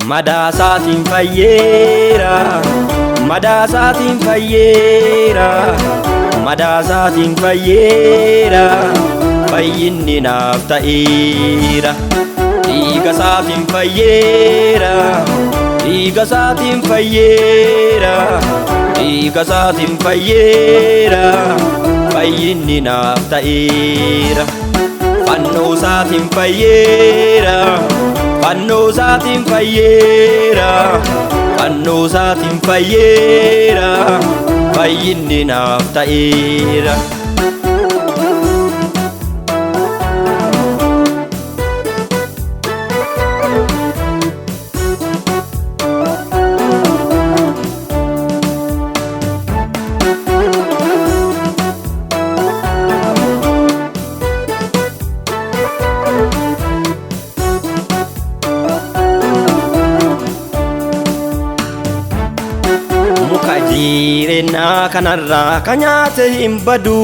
Madaasatiin fayyeera, madaasatiin fayyeera, madaasatiin fayyeera, fayyinni naaf ta'eera. Dhiigasaatiin fayyeera, dhiigasaatiin fayyeera, dhiigasaatiin fayyeera, fayyinni naaf ta'eera. Fannoosaatiin fayyeera, fannoosaatiin fayyeera, fannoosaatiin fayyeera, fayyinni naaf ta'eera. Muka jireenyaa kanarraa kan nyaate hin badu,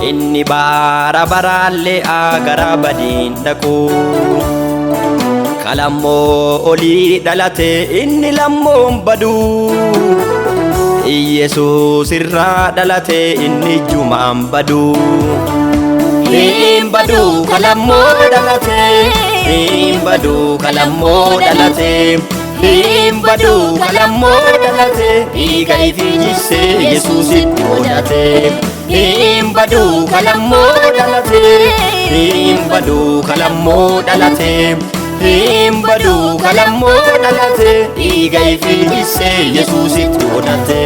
inni bara baraallee agara badiin dhaqu. Kalammoo olii dhalate inni lammoon badu, Yesuus irraa dhalate inni jumaan badu. Hin badu kalammoo dhalate, hin badu kalammoo dhalate, hin badu kalammoo dhalate, dhiiga ifii jissee Yesuusitti hodhate. Hin badu kalammoo dhalate, hin badu kalammoo dhalate, hin badu kalammoo dhalate, dhiiga ifii jissee Yesuusitti hodhate.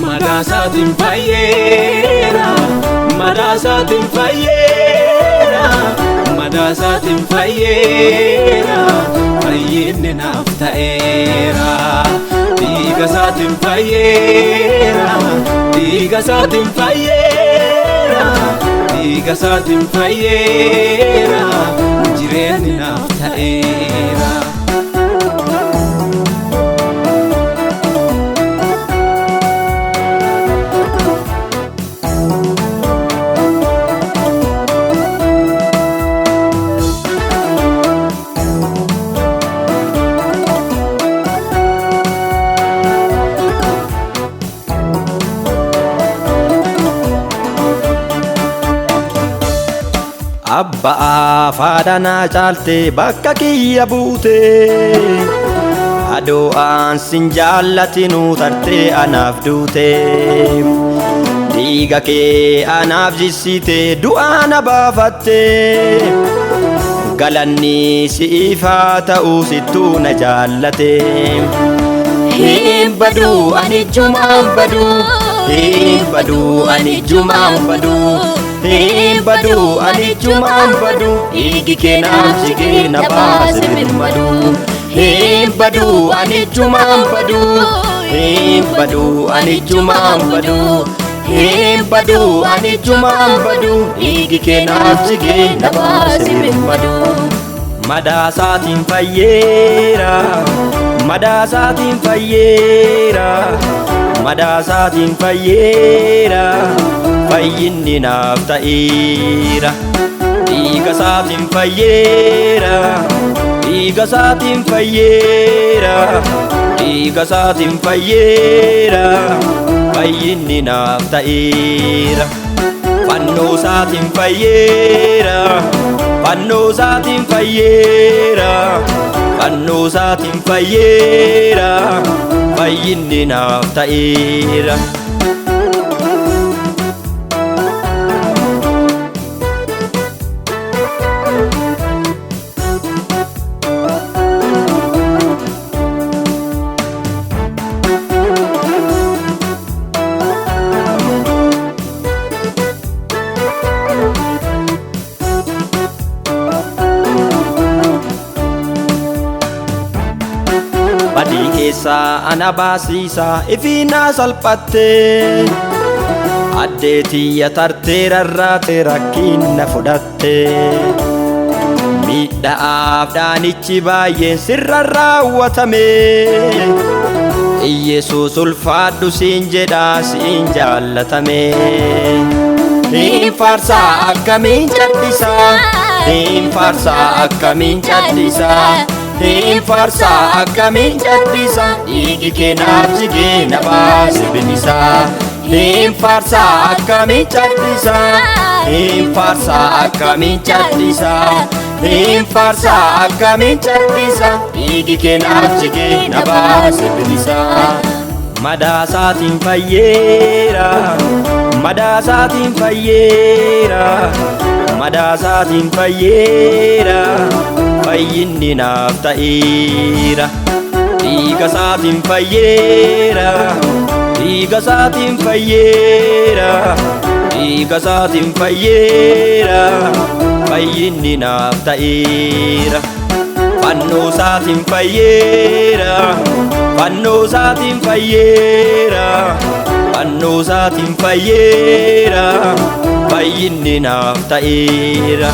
Madaasatiin fayyeera, madaasatiin fayyeera, madaasatiin fayyeera, fayyinni naaf ta'eera. Dhiigasaatiin fayyeera, dhiigasaatiin fayyeera, dhiigasaatiin fayyeera, jireenyi naaf ta'eera. Abbaa faadhanaa caalte bakka kiyya buute, adoo aan sin jaallatinu tartee anaaf duute. Dhiiga kee anaaf jissite du'aa na baafatte, galanni siif haa ta'u sittuu na jaallate. Hin badu ani jumaan badu, Hin badu ani jumaan badu, hin badu ani jumaan badu, dhiigi kee naaf jigee na baase birmadu. Hin badu ani jumaan badu, hin badu ani jumaan badu, hin badu ani jumaan badu, dhiigi kee naaf jigee na baase birmadu. Madaasatiin fayyeera, madaasatiin fayyeera, madaasatiin fayyeera, fayyinni naaf ta'eera. Dhiigasaatiin fayyeera, dhiigasaatiin fayyeera, dhiigasaatiin fayyeera, fayyinni naaf ta'eera. Fannoosaatiin fayyeera, fannoosaatiin fayyeera, fannoosaatiin fayyeera, fayyinni naaf ta'eera. Badii keessaa ana baasiisa ifii na salphatte, addee tiyya tartee rarraate rakkinna fudhatte. Miidhaaf dhaanichi baay'een sirra raawwatame, Yesuus ulfaadhu siin jedha siin jaallatame. Hin faarsaa akkamiin callisaa, hin faarsaa akkamiin callisaa, hin faarsaa akkamiin caddisa dhiigi kee naaf jigee na baase bilisa hin faarsaa akkamiin caddisa hin faarsaa akkamiin caddisa hin faarsaa akkamiin caddisa dhiigi kee naaf jigee na baase bilisa madaasaatiin fayyeera madaasaatiin fayyeera madaasaatiin fayyeera fayyinni naaf ta'eera dhiigasaatiin fayyeera dhiigasaatiin fayyeera dhiigasaatiin fayyeera fayyinni naaf ta'eera fannoosaatiin fayyeera fannoosaatiin fayyeera fannoosaatiin fayyeera fayyinni naaf ta'eera